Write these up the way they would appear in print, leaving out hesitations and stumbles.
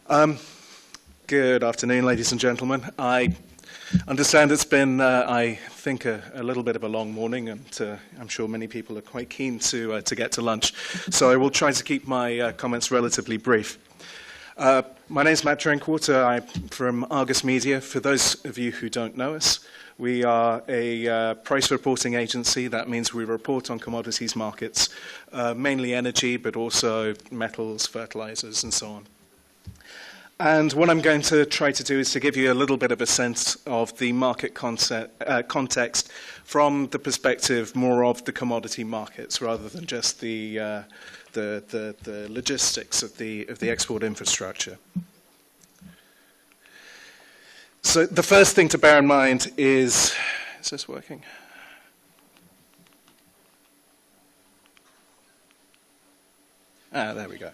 Good afternoon, ladies and gentlemen. I understand it's been, I think, a little bit of a long morning, and I'm sure many people are quite keen to get to lunch. So I will try to keep my comments relatively brief. My name is Matt Drinkwater. I'm from Argus Media. For those of you who don't know us, we are a price reporting agency. That means we report on commodities markets, mainly energy, but also metals, fertilizers, and so on. And what I'm going to try to do is to give you a little bit of a sense of the market context from the perspective more of the commodity markets rather than just the logistics of the export infrastructure. So the first thing to bear in mind is this working? There we go.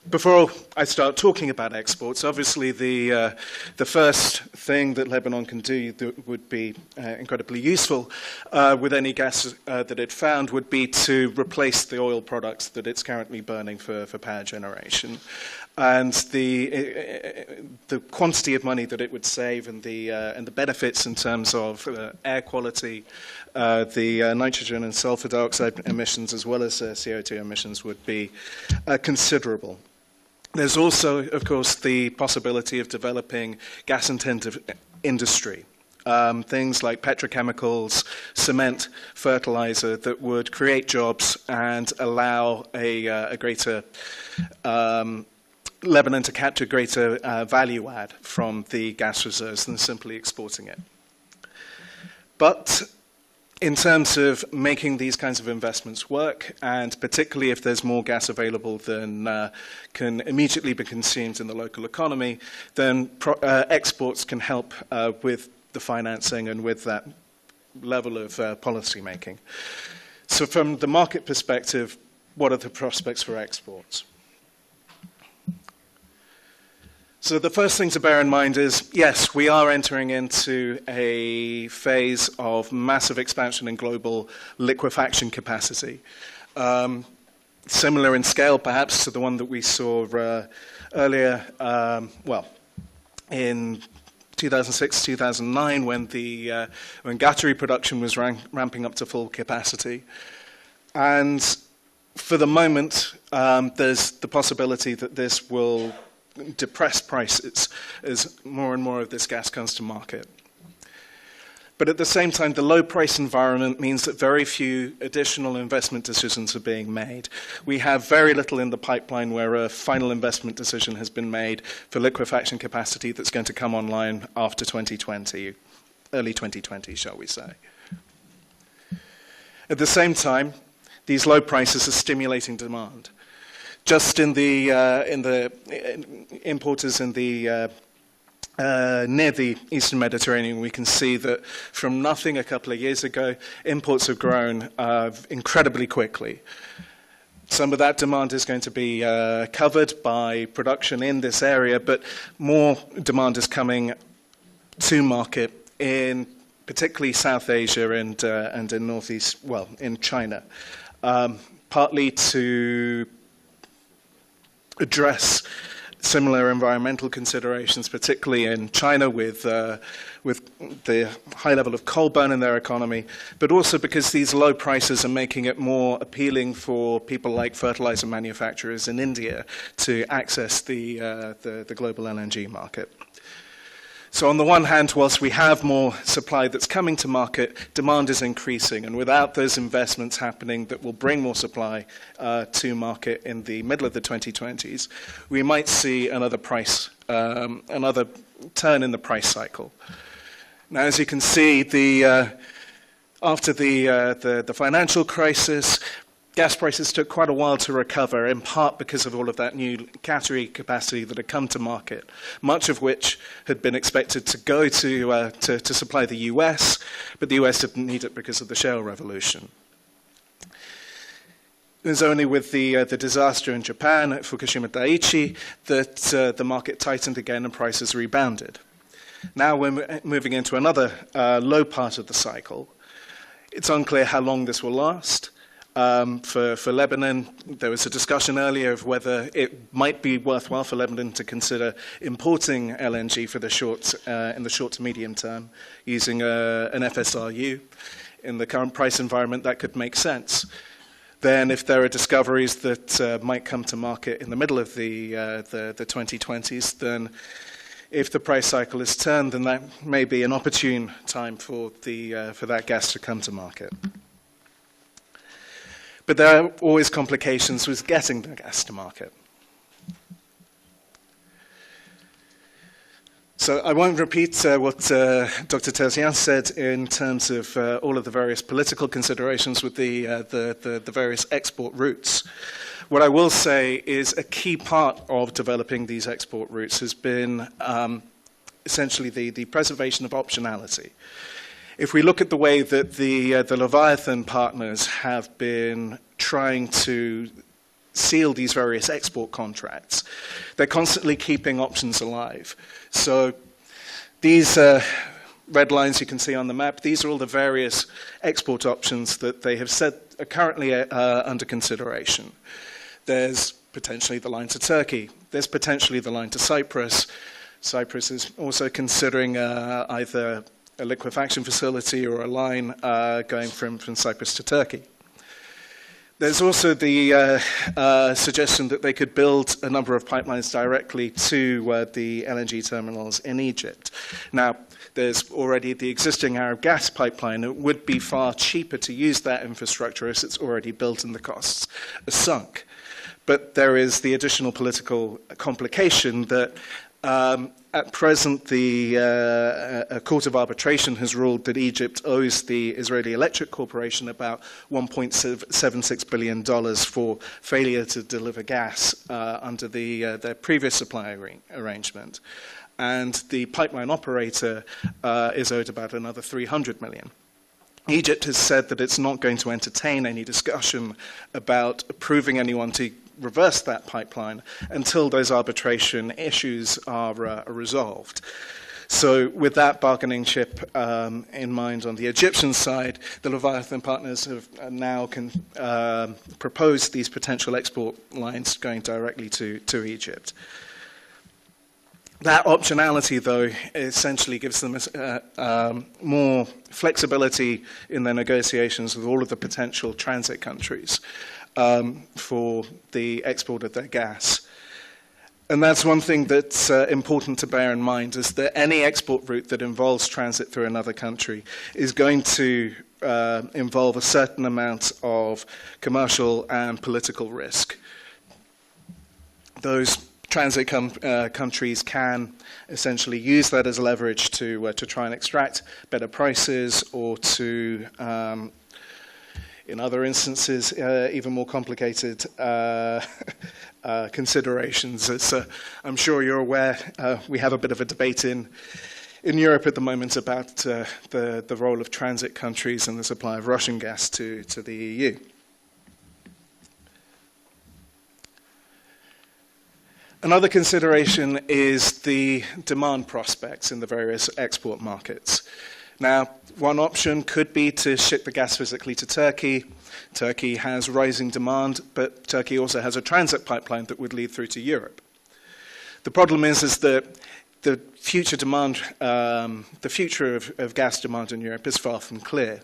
Before I start talking about exports, obviously the first thing that Lebanon can do that would be incredibly useful with any gas that it found would be to replace the oil products that it's currently burning for power generation. And the quantity of money that it would save and the benefits in terms of air quality, the nitrogen and sulfur dioxide emissions as well as CO2 emissions would be considerable. There's also, of course, the possibility of developing gas-intensive industry, things like petrochemicals, cement, fertilizer that would create jobs and allow a greater Lebanon to capture greater value add from the gas reserves than simply exporting it. But in terms of making these kinds of investments work, and particularly if there's more gas available than can immediately be consumed in the local economy, then exports can help with the financing and with that level of policy making. So from the market perspective, what are the prospects for exports? So the first thing to bear in mind is, yes, we are entering into a phase of massive expansion in global liquefaction capacity. Similar in scale, perhaps, to the one that we saw earlier, in 2006, 2009, when Qatari production was ramping up to full capacity. And for the moment, there's the possibility that this will depress prices as more and more of this gas comes to market. But at the same time, the low price environment means that very few additional investment decisions are being made. We have very little in the pipeline where a final investment decision has been made for liquefaction capacity that's going to come online after 2020, early 2020, shall we say. At the same time, these low prices are stimulating demand. Just in the importers in the near the Eastern Mediterranean, we can see that from nothing a couple of years ago, imports have grown incredibly quickly. Some of that demand is going to be covered by production in this area, but more demand is coming to market in particularly South Asia and in Northeast, well, in China, partly to address similar environmental considerations, particularly in China with the high level of coal burn in their economy, but also because these low prices are making it more appealing for people like fertilizer manufacturers in India to access the global LNG market. So on the one hand, whilst we have more supply that's coming to market, demand is increasing. And without those investments happening that will bring more supply to market in the middle of the 2020s, we might see another turn in the price cycle. Now, as you can see, after the financial crisis, gas prices took quite a while to recover, in part because of all of that new Qatari capacity that had come to market, much of which had been expected to go to supply the US, but the US didn't need it because of the shale revolution. It was only with the disaster in Japan at Fukushima Daiichi that the market tightened again and prices rebounded. Now we're moving into another low part of the cycle. It's unclear how long this will last. For Lebanon, there was a discussion earlier of whether it might be worthwhile for Lebanon to consider importing LNG for the in the short to medium term using an FSRU. In the current price environment, that could make sense. Then if there are discoveries that might come to market in the middle of the 2020s, then if the price cycle is turned, then that may be an opportune time for that gas to come to market. But there are always complications with getting the gas to market. So I won't repeat what Dr. Terzian said in terms of all of the various political considerations with the various export routes. What I will say is a key part of developing these export routes has been essentially the preservation of optionality. If we look at the way that the Leviathan partners have been trying to seal these various export contracts, they're constantly keeping options alive. So these red lines you can see on the map, these are all the various export options that they have said are currently under consideration. There's potentially the line to Turkey. There's potentially the line to Cyprus. Cyprus is also considering either a liquefaction facility or a line going from Cyprus to Turkey. There's also the suggestion that they could build a number of pipelines directly to the LNG terminals in Egypt. Now, there's already the existing Arab gas pipeline. It would be far cheaper to use that infrastructure as it's already built and the costs are sunk. But there is the additional political complication that at present, a court of arbitration has ruled that Egypt owes the Israeli Electric Corporation about $1.76 billion for failure to deliver gas under their previous supply arrangement. And the pipeline operator is owed about another $300 million. Egypt has said that it's not going to entertain any discussion about approving anyone to reverse that pipeline until those arbitration issues are resolved. So with that bargaining chip in mind on the Egyptian side, the Leviathan partners have now proposed these potential export lines going directly to Egypt. That optionality, though, essentially gives them more flexibility in their negotiations with all of the potential transit countries for the export of their gas. And that's one thing that's important to bear in mind, is that any export route that involves transit through another country is going to involve a certain amount of commercial and political risk. Those transit countries can essentially use that as leverage to try and extract better prices, or to, in other instances, even more complicated considerations. As I'm sure you're aware, we have a bit of a debate in Europe at the moment about the role of transit countries and the supply of Russian gas to the EU. Another consideration is the demand prospects in the various export markets. Now, one option could be to ship the gas physically to Turkey. Turkey has rising demand, but Turkey also has a transit pipeline that would lead through to Europe. The problem is that the future demand, the future of gas demand in Europe is far from clear.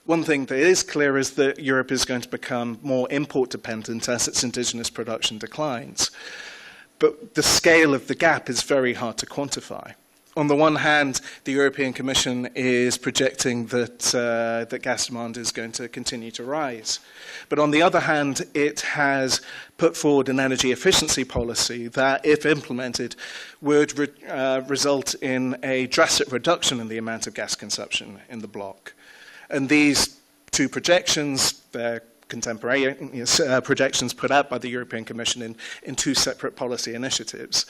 One thing that is clear is that Europe is going to become more import dependent as its indigenous production declines. But the scale of the gap is very hard to quantify. On the one hand, the European Commission is projecting that that gas demand is going to continue to rise. But on the other hand, it has put forward an energy efficiency policy that, if implemented, would result in a drastic reduction in the amount of gas consumption in the bloc. And these two projections, they're contemporaneous projections put out by the European Commission in two separate policy initiatives.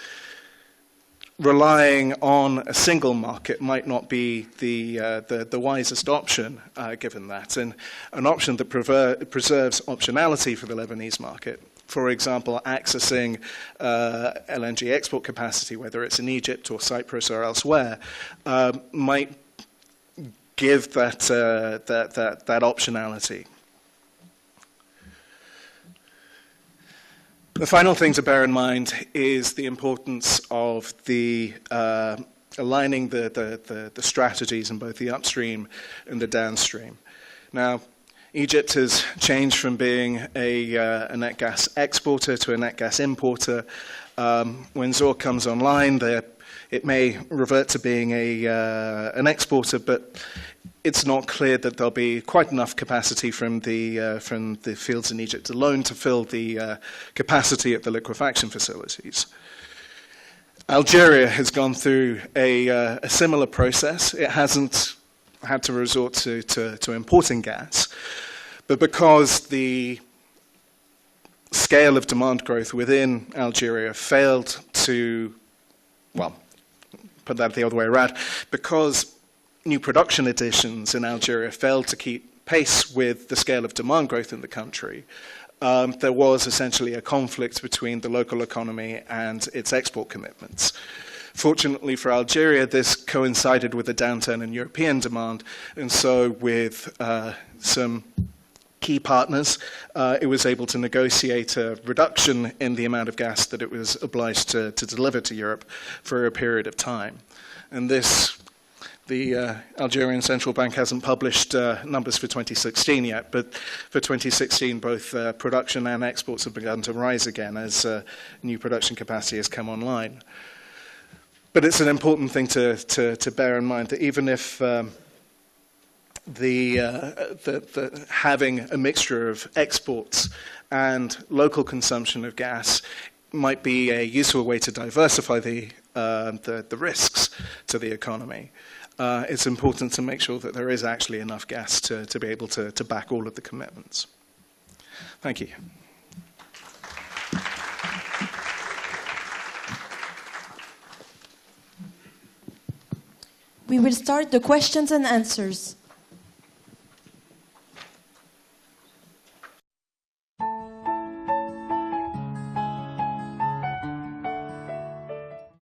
Relying on a single market might not be the wisest option, given that, and an option that preserves optionality for the Lebanese market. For example, accessing LNG export capacity, whether it's in Egypt or Cyprus or elsewhere, might give that optionality. The final thing to bear in mind is the importance of the aligning the strategies in both the upstream and the downstream. Now, Egypt has changed from being a net gas exporter to a net gas importer. When Zohr comes online, it may revert to being an exporter, but it's not clear that there'll be quite enough capacity from the fields in Egypt alone to fill the capacity at the liquefaction facilities. Algeria has gone through a similar process. It hasn't had to resort to importing gas, but because the scale of demand growth within Algeria failed to, well, put that the other way around, because new production additions in Algeria failed to keep pace with the scale of demand growth in the country, there was essentially a conflict between the local economy and its export commitments. Fortunately for Algeria, this coincided with a downturn in European demand, and so with some key partners, it was able to negotiate a reduction in the amount of gas that it was obliged to deliver to Europe for a period of time. And this, the Algerian Central Bank hasn't published numbers for 2016 yet, but for 2016, both production and exports have begun to rise again as new production capacity has come online. But it's an important thing to bear in mind that even if having a mixture of exports and local consumption of gas might be a useful way to diversify the risks to the economy, it's important to make sure that there is actually enough gas to be able to back all of the commitments. Thank you. We will start the questions and answers.